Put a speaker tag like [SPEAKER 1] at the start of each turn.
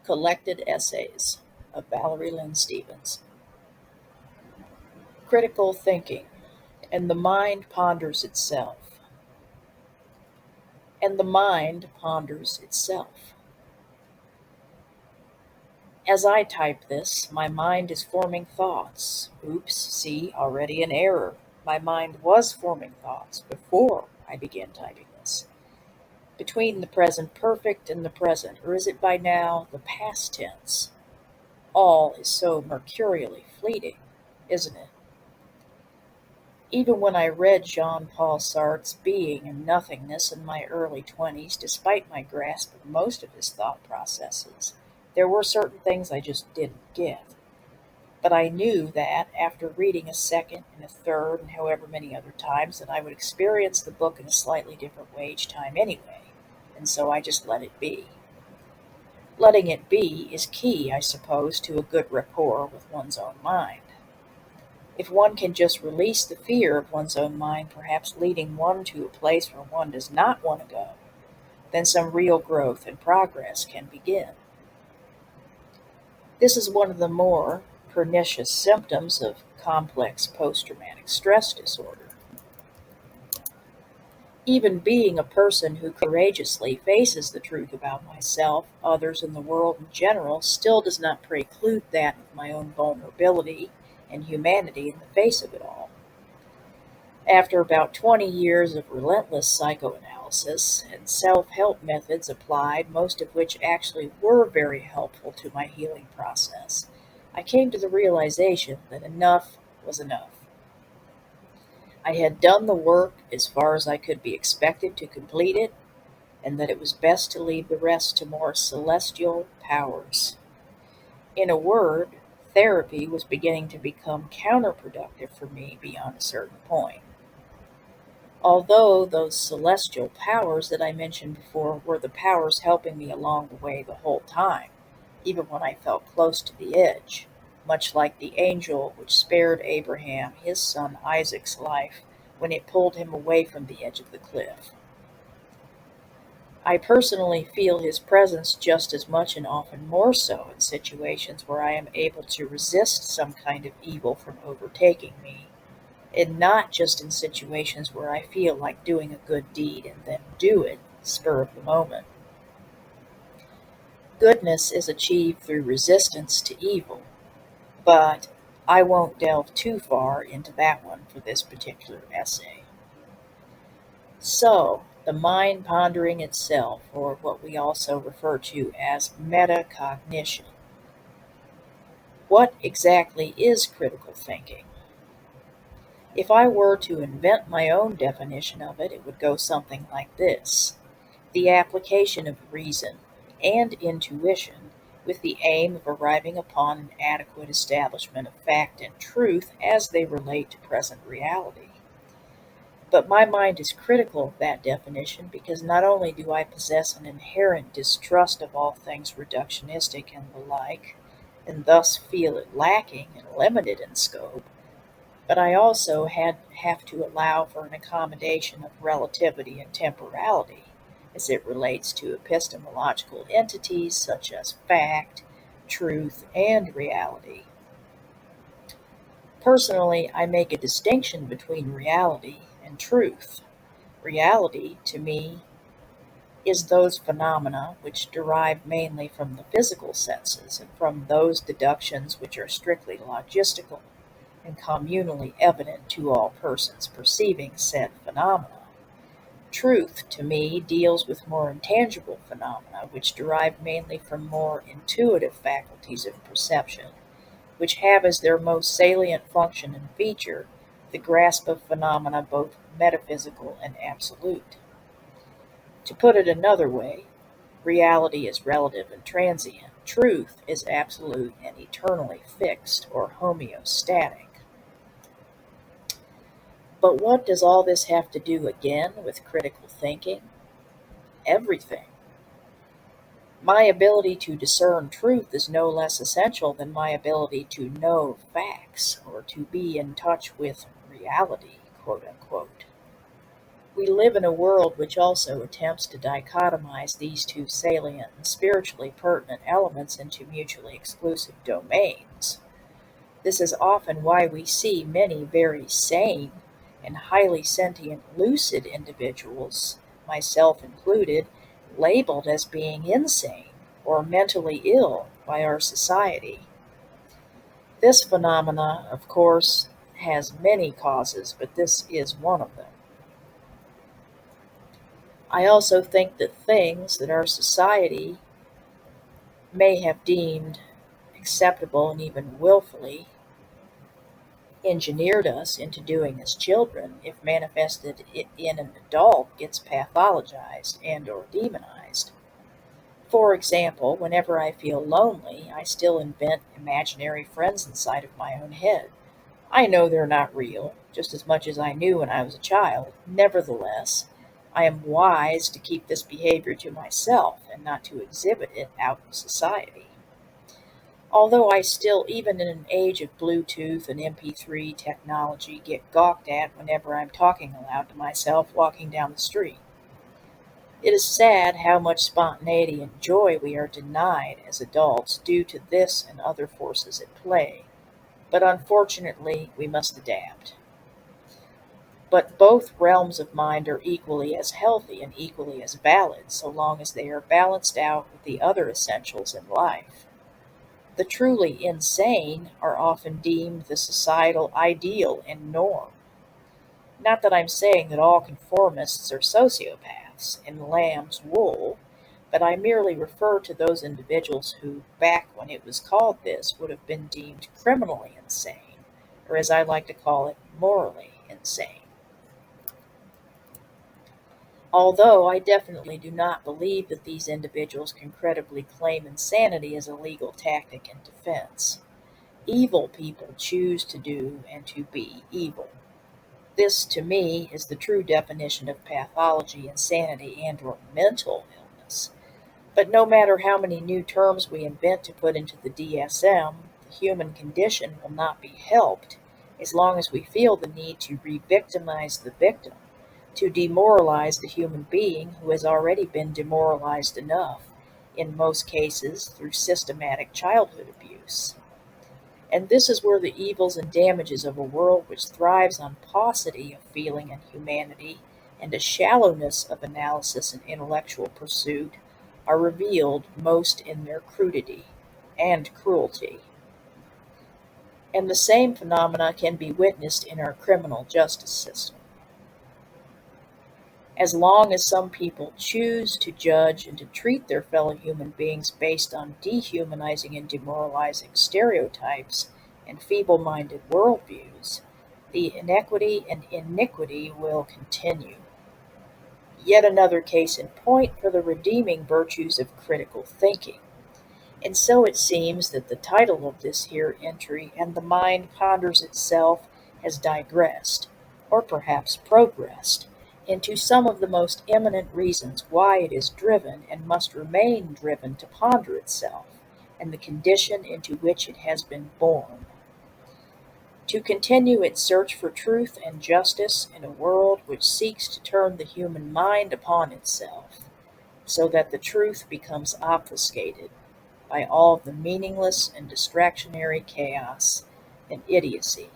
[SPEAKER 1] Collected Essays of Valerie Lynn Stevens. Critical Thinking, and the Mind Ponders Itself. And the mind ponders itself. As I type this, my mind is forming thoughts. Oops, see, already an error. My mind was forming thoughts before I began typing this. Between the present perfect and the present, or is it by now the past tense? All is so mercurially fleeting, isn't it? Even when I read Jean-Paul Sartre's Being and Nothingness in my early 20s, despite my grasp of most of his thought processes, there were certain things I just didn't get. But I knew that, after reading a second and a third and however many other times, that I would experience the book in a slightly different way each time anyway, and so I just let it be. Letting it be is key, I suppose, to a good rapport with one's own mind. If one can just release the fear of one's own mind, perhaps leading one to a place where one does not want to go, then some real growth and progress can begin. This is one of the more pernicious symptoms of complex post-traumatic stress disorder. Even being a person who courageously faces the truth about myself, others, and the world in general still does not preclude that of my own vulnerability and humanity in the face of it all. After about 20 years of relentless psychoanalysis and self-help methods applied, most of which actually were very helpful to my healing process, I came to the realization that enough was enough. I had done the work as far as I could be expected to complete it, and that it was best to leave the rest to more celestial powers. In a word, therapy was beginning to become counterproductive for me beyond a certain point. Although those celestial powers that I mentioned before were the powers helping me along the way the whole time, even when I felt close to the edge, much like the angel which spared Abraham his son Isaac's life when it pulled him away from the edge of the cliff. I personally feel his presence just as much and often more so in situations where I am able to resist some kind of evil from overtaking me, and not just in situations where I feel like doing a good deed and then do it, spur of the moment. Goodness is achieved through resistance to evil, but I won't delve too far into that one for this particular essay. So, the mind pondering itself, or what we also refer to as metacognition. What exactly is critical thinking? If I were to invent my own definition of it, it would go something like this: the application of reason and intuition with the aim of arriving upon an adequate establishment of fact and truth as they relate to present reality. But my mind is critical of that definition because not only do I possess an inherent distrust of all things reductionistic and the like, and thus feel it lacking and limited in scope, but I also have to allow for an accommodation of relativity and temporality as it relates to epistemological entities such as fact, truth, and reality. Personally, I make a distinction between reality and truth. Reality, to me, is those phenomena which derive mainly from the physical senses and from those deductions which are strictly logistical and communally evident to all persons perceiving said phenomena. Truth, to me, deals with more intangible phenomena which derive mainly from more intuitive faculties of perception, which have as their most salient function and feature the grasp of phenomena both metaphysical and absolute. To put it another way, reality is relative and transient. Truth is absolute and eternally fixed or homeostatic. But what does all this have to do again with critical thinking? Everything. My ability to discern truth is no less essential than my ability to know facts or to be in touch with reality, quote unquote. We live in a world which also attempts to dichotomize these two salient and spiritually pertinent elements into mutually exclusive domains. This is often why we see many very sane and highly sentient lucid individuals, myself included, labeled as being insane or mentally ill by our society. This phenomena, of course, has many causes, but this is one of them. I also think that things that our society may have deemed acceptable and even willfully engineered us into doing as children, if manifested in an adult, gets pathologized and or demonized. For example, whenever I feel lonely, I still invent imaginary friends inside of my own head. I know they're not real, just as much as I knew when I was a child. Nevertheless, I am wise to keep this behavior to myself and not to exhibit it out in society. Although I still, even in an age of Bluetooth and MP3 technology, get gawked at whenever I'm talking aloud to myself walking down the street. It is sad how much spontaneity and joy we are denied as adults due to this and other forces at play, but unfortunately we must adapt. But both realms of mind are equally as healthy and equally as valid so long as they are balanced out with the other essentials in life. The truly insane are often deemed the societal ideal and norm. Not that I'm saying that all conformists are sociopaths in lamb's wool, but I merely refer to those individuals who, back when it was called this, would have been deemed criminally insane, or as I like to call it, morally insane. Although I definitely do not believe that these individuals can credibly claim insanity as a legal tactic in defense. Evil people choose to do and to be evil. This, to me, is the true definition of pathology, insanity, and/or mental illness. But no matter how many new terms we invent to put into the DSM, the human condition will not be helped as long as we feel the need to re-victimize the victim, to demoralize the human being who has already been demoralized enough, in most cases through systematic childhood abuse. And this is where the evils and damages of a world which thrives on paucity of feeling and humanity and a shallowness of analysis and intellectual pursuit are revealed most in their crudity and cruelty. And the same phenomena can be witnessed in our criminal justice system. As long as some people choose to judge and to treat their fellow human beings based on dehumanizing and demoralizing stereotypes and feeble-minded worldviews, the inequity and iniquity will continue. Yet another case in point for the redeeming virtues of critical thinking. And so it seems that the title of this here entry, "And the Mind Ponders Itself," has digressed, or perhaps progressed, into some of the most eminent reasons why it is driven and must remain driven to ponder itself, and the condition into which it has been born. To continue its search for truth and justice in a world which seeks to turn the human mind upon itself, so that the truth becomes obfuscated by all the meaningless and distractionary chaos and idiocy